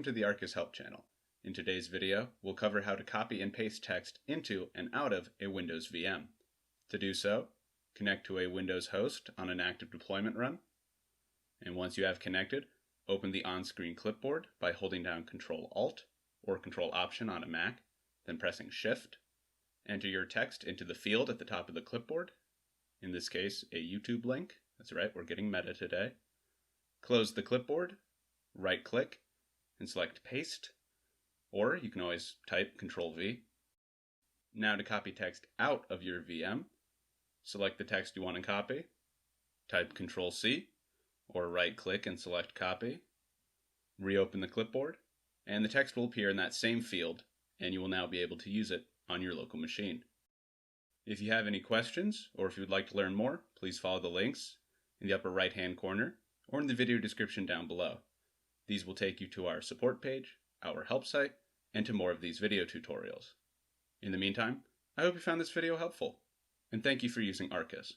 to the Arcus help channel. In today's video, we'll cover how to copy and paste text into and out of a Windows VM. To do so, connect to a Windows host on an active deployment run. And once you have connected, open the on-screen clipboard by holding down Ctrl-Alt or Ctrl-Option on a Mac, then pressing Shift. Enter your text into the field at the top of the clipboard, in this case a YouTube link. That's right, we're getting meta today. Close the clipboard, right-click, and select Paste, or you can always type Ctrl-V. Now to copy text out of your VM, select the text you want to copy, type Ctrl-C, or right-click and select Copy. Reopen the clipboard, and the text will appear in that same field, and you will now be able to use it on your local machine. If you have any questions, or if you would like to learn more, please follow the links in the upper right-hand corner or in the video description down below. These will take you to our support page, our help site, and to more of these video tutorials. In the meantime, I hope you found this video helpful, and thank you for using Arcus.